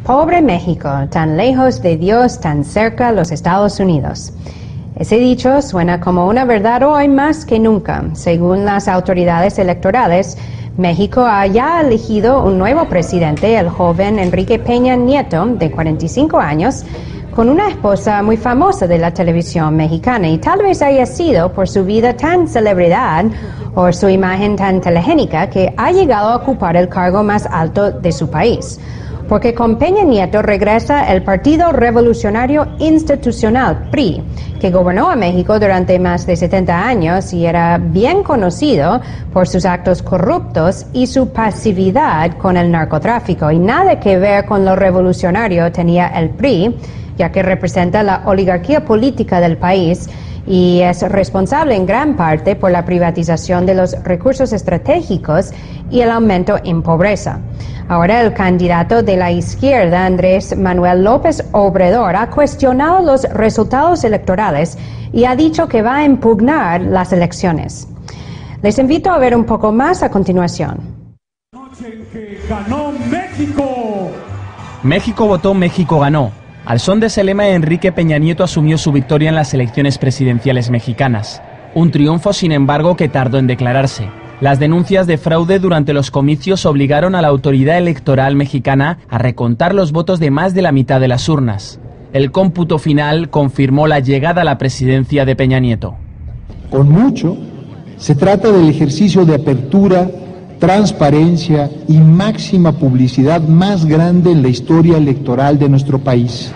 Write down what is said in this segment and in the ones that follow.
Pobre México, tan lejos de Dios, tan cerca los Estados Unidos. Ese dicho suena como una verdad hoy más que nunca. Según las autoridades electorales, México ha ya elegido un nuevo presidente, el joven Enrique Peña Nieto, de 45 años, con una esposa muy famosa de la televisión mexicana, y tal vez haya sido por su vida tan celebridad o su imagen tan telegénica que ha llegado a ocupar el cargo más alto de su país. Porque con Peña Nieto regresa el Partido Revolucionario Institucional, PRI, que gobernó a México durante más de 70 años y era bien conocido por sus actos corruptos y su pasividad con el narcotráfico. Y nada que ver con lo revolucionario tenía el PRI, ya que representa la oligarquía política del país y es responsable en gran parte por la privatización de los recursos estratégicos y el aumento en pobreza. Ahora el candidato de la izquierda, Andrés Manuel López Obrador, ha cuestionado los resultados electorales y ha dicho que va a impugnar las elecciones. Les invito a ver un poco más a continuación. Noche en que ganó México. México votó, México ganó. Al son de ese lema, Enrique Peña Nieto asumió su victoria en las elecciones presidenciales mexicanas. Un triunfo, sin embargo, que tardó en declararse. Las denuncias de fraude durante los comicios obligaron a la autoridad electoral mexicana a recontar los votos de más de la mitad de las urnas. El cómputo final confirmó la llegada a la presidencia de Peña Nieto. Con mucho, se trata del ejercicio de apertura, transparencia y máxima publicidad más grande en la historia electoral de nuestro país.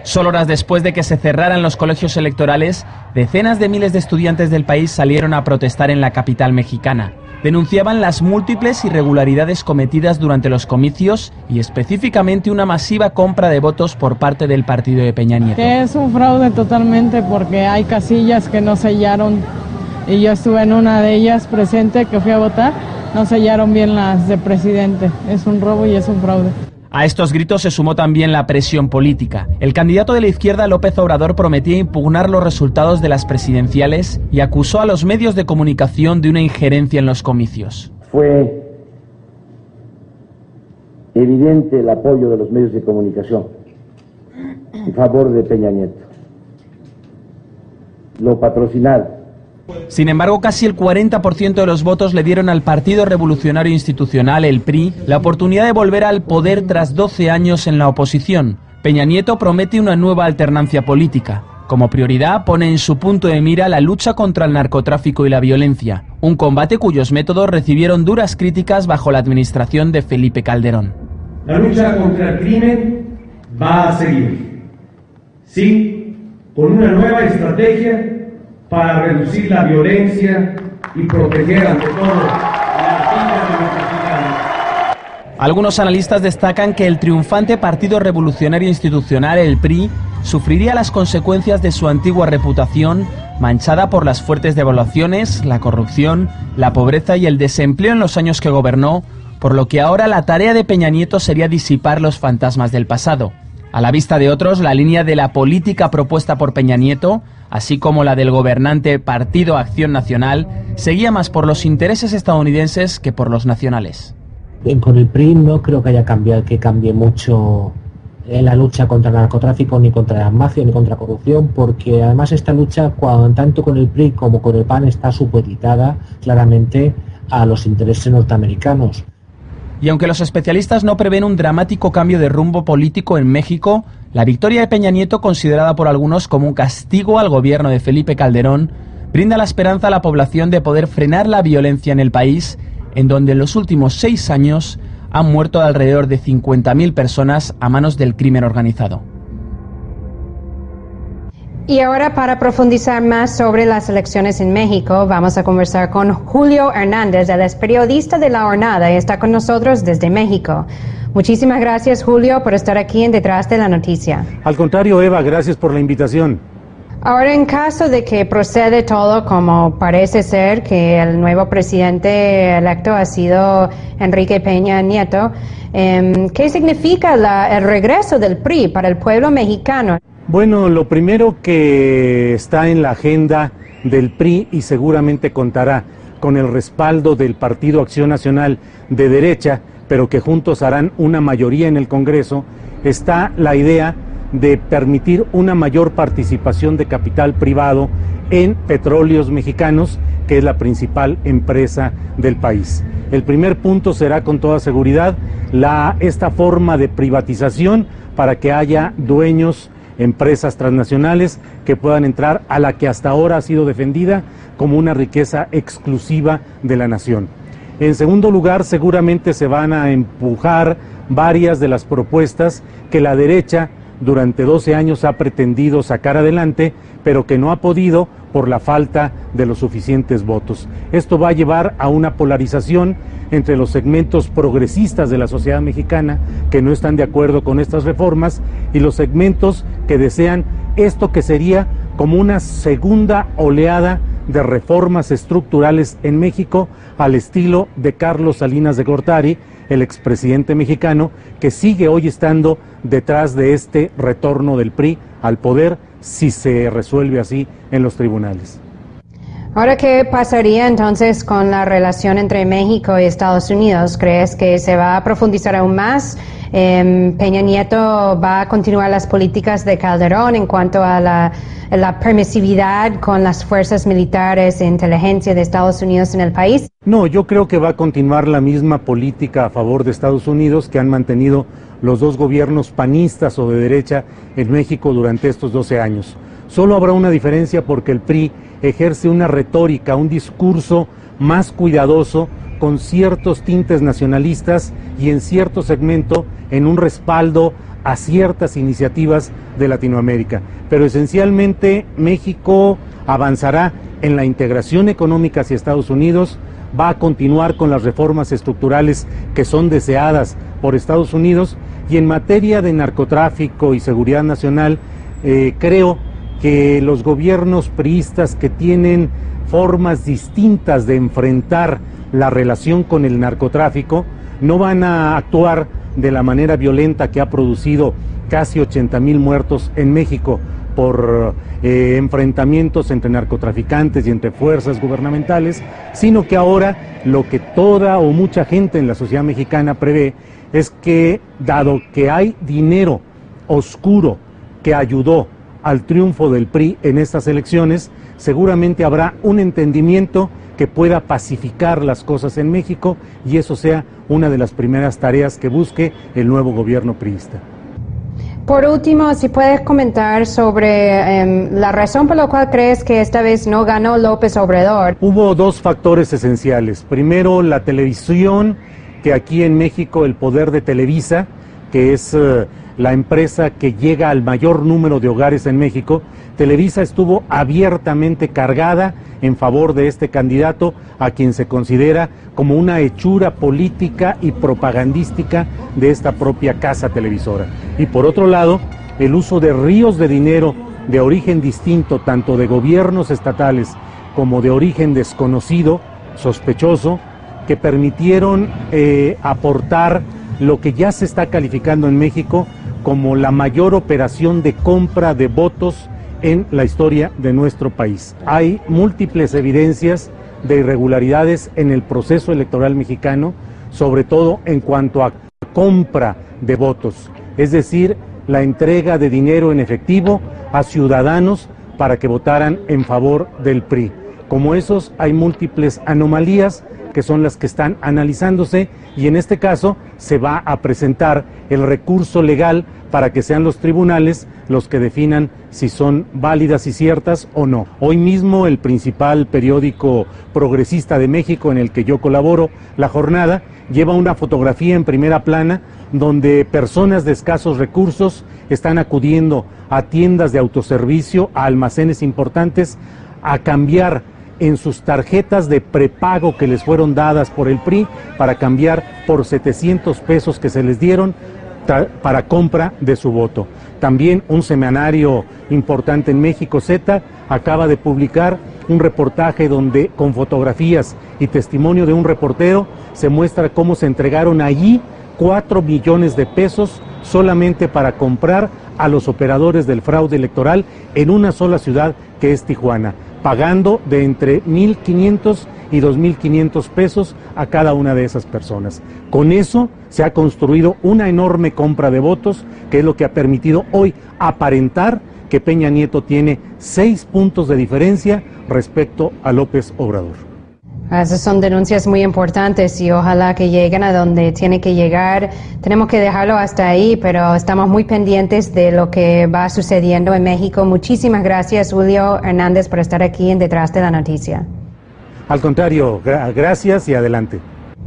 Solo horas después de que se cerraran los colegios electorales, decenas de miles de estudiantes del país salieron a protestar en la capital mexicana. Denunciaban las múltiples irregularidades cometidas durante los comicios y específicamente una masiva compra de votos por parte del partido de Peña Nieto. Que es un fraude totalmente porque hay casillas que no sellaron y yo estuve en una de ellas presente que fui a votar, no sellaron bien las de presidente. Es un robo y es un fraude. A estos gritos se sumó también la presión política. El candidato de la izquierda, López Obrador, prometía impugnar los resultados de las presidenciales y acusó a los medios de comunicación de una injerencia en los comicios. Fue evidente el apoyo de los medios de comunicación en favor de Peña Nieto. Lo patrocinaron. Sin embargo, casi el 40% de los votos le dieron al Partido Revolucionario Institucional, el PRI, la oportunidad de volver al poder tras 12 años en la oposición. Peña Nieto promete una nueva alternancia política. Como prioridad pone en su punto de mira la lucha contra el narcotráfico y la violencia, un combate cuyos métodos recibieron duras críticas bajo la administración de Felipe Calderón. La lucha contra el crimen va a seguir. Sí, con una nueva estrategia para reducir la violencia y proteger ante todo las vidas de los mexicanos. Algunos analistas destacan que el triunfante Partido Revolucionario Institucional, el PRI, sufriría las consecuencias de su antigua reputación, manchada por las fuertes devaluaciones, la corrupción, la pobreza y el desempleo en los años que gobernó, por lo que ahora la tarea de Peña Nieto sería disipar los fantasmas del pasado. A la vista de otros, la línea de la política propuesta por Peña Nieto, así como la del gobernante Partido Acción Nacional, seguía más por los intereses estadounidenses que por los nacionales. Con el PRI no creo que haya cambiado, que cambie mucho en la lucha contra el narcotráfico, ni contra las mafias, ni contra la corrupción, porque además esta lucha, tanto con el PRI como con el PAN, está supeditada claramente a los intereses norteamericanos. Y aunque los especialistas no prevén un dramático cambio de rumbo político en México, la victoria de Peña Nieto, considerada por algunos como un castigo al gobierno de Felipe Calderón, brinda la esperanza a la población de poder frenar la violencia en el país, en donde en los últimos 6 años han muerto alrededor de 50.000 personas a manos del crimen organizado. Y ahora, para profundizar más sobre las elecciones en México, vamos a conversar con Julio Hernández. Él es periodista de La Jornada y está con nosotros desde México. Muchísimas gracias, Julio, por estar aquí en Detrás de la Noticia. Al contrario, Eva, gracias por la invitación. Ahora, en caso de que procede todo como parece ser, que el nuevo presidente electo ha sido Enrique Peña Nieto, ¿qué significa el regreso del PRI para el pueblo mexicano? Bueno, lo primero que está en la agenda del PRI y seguramente contará con el respaldo del Partido Acción Nacional de derecha, pero que juntos harán una mayoría en el Congreso, está la idea de permitir una mayor participación de capital privado en Petróleos Mexicanos, que es la principal empresa del país. El primer punto será con toda seguridad esta forma de privatización para que haya dueños, empresas transnacionales que puedan entrar a la que hasta ahora ha sido defendida como una riqueza exclusiva de la nación. En segundo lugar, seguramente se van a empujar varias de las propuestas que la derecha durante 12 años ha pretendido sacar adelante, pero que no ha podido por la falta de los suficientes votos. Esto va a llevar a una polarización entre los segmentos progresistas de la sociedad mexicana que no están de acuerdo con estas reformas y los segmentos que desean esto que sería como una segunda oleada de reformas estructurales en México al estilo de Carlos Salinas de Gortari, el expresidente mexicano, que sigue hoy estando detrás de este retorno del PRI al poder si se resuelve así en los tribunales. Ahora, ¿qué pasaría entonces con la relación entre México y Estados Unidos? ¿Crees que se va a profundizar aún más? ¿Peña Nieto va a continuar las políticas de Calderón en cuanto a la permisividad con las fuerzas militares e inteligencia de Estados Unidos en el país? No, yo creo que va a continuar la misma política a favor de Estados Unidos que han mantenido los dos gobiernos panistas o de derecha en México durante estos 12 años. Solo habrá una diferencia porque el PRI ejerce una retórica, un discurso más cuidadoso, con ciertos tintes nacionalistas y en cierto segmento en un respaldo a ciertas iniciativas de Latinoamérica. Pero esencialmente México avanzará en la integración económica hacia Estados Unidos, va a continuar con las reformas estructurales que son deseadas por Estados Unidos y en materia de narcotráfico y seguridad nacional, creo que los gobiernos priistas que tienen formas distintas de enfrentar la relación con el narcotráfico no van a actuar de la manera violenta que ha producido casi 80,000 muertos en México por enfrentamientos entre narcotraficantes y entre fuerzas gubernamentales, sino que ahora lo que toda o mucha gente en la sociedad mexicana prevé es que, dado que hay dinero oscuro que ayudó al triunfo del PRI en estas elecciones, seguramente habrá un entendimiento que pueda pacificar las cosas en México y eso sea una de las primeras tareas que busque el nuevo gobierno priista. Por último, si puedes comentar sobre la razón por la cual crees que esta vez no ganó López Obrador. Hubo dos factores esenciales. Primero, la televisión, que aquí en México el poder de Televisa, que es la empresa que llega al mayor número de hogares en México, Televisa estuvo abiertamente cargada en favor de este candidato, a quien se considera como una hechura política y propagandística de esta propia casa televisora. Y por otro lado, el uso de ríos de dinero de origen distinto, tanto de gobiernos estatales como de origen desconocido, sospechoso, que permitieron aportar lo que ya se está calificando en México como la mayor operación de compra de votos en la historia de nuestro país. Hay múltiples evidencias de irregularidades en el proceso electoral mexicano, sobre todo en cuanto a compra de votos, es decir, la entrega de dinero en efectivo a ciudadanos para que votaran en favor del PRI. Como esos hay múltiples anomalías que son las que están analizándose y en este caso se va a presentar el recurso legal para que sean los tribunales los que definan si son válidas y ciertas o no. Hoy mismo el principal periódico progresista de México en el que yo colaboro, La Jornada, lleva una fotografía en primera plana donde personas de escasos recursos están acudiendo a tiendas de autoservicio, a almacenes importantes, a cambiar en sus tarjetas de prepago que les fueron dadas por el PRI para cambiar por 700 pesos que se les dieron para compra de su voto. También un semanario importante en México, Z, acaba de publicar un reportaje donde con fotografías y testimonio de un reportero se muestra cómo se entregaron allí 4 millones de pesos solamente para comprar a los operadores del fraude electoral en una sola ciudad que es Tijuana, pagando de entre 1,500 y 2,500 pesos a cada una de esas personas. Con eso se ha construido una enorme compra de votos, que es lo que ha permitido hoy aparentar que Peña Nieto tiene 6 puntos de diferencia respecto a López Obrador. Esas son denuncias muy importantes y ojalá que lleguen a donde tiene que llegar. Tenemos que dejarlo hasta ahí, pero estamos muy pendientes de lo que va sucediendo en México. Muchísimas gracias, Julio Hernández, por estar aquí en Detrás de la Noticia. Al contrario, gracias y adelante.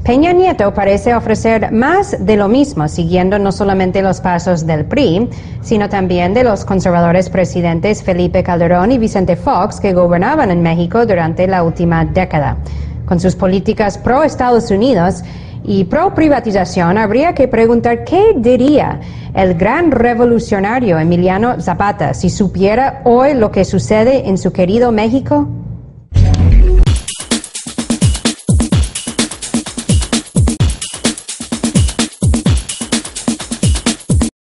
Peña Nieto parece ofrecer más de lo mismo, siguiendo no solamente los pasos del PRI, sino también de los conservadores presidentes Felipe Calderón y Vicente Fox, que gobernaban en México durante la última década. Con sus políticas pro Estados Unidos y pro privatización, habría que preguntar qué diría el gran revolucionario Emiliano Zapata si supiera hoy lo que sucede en su querido México.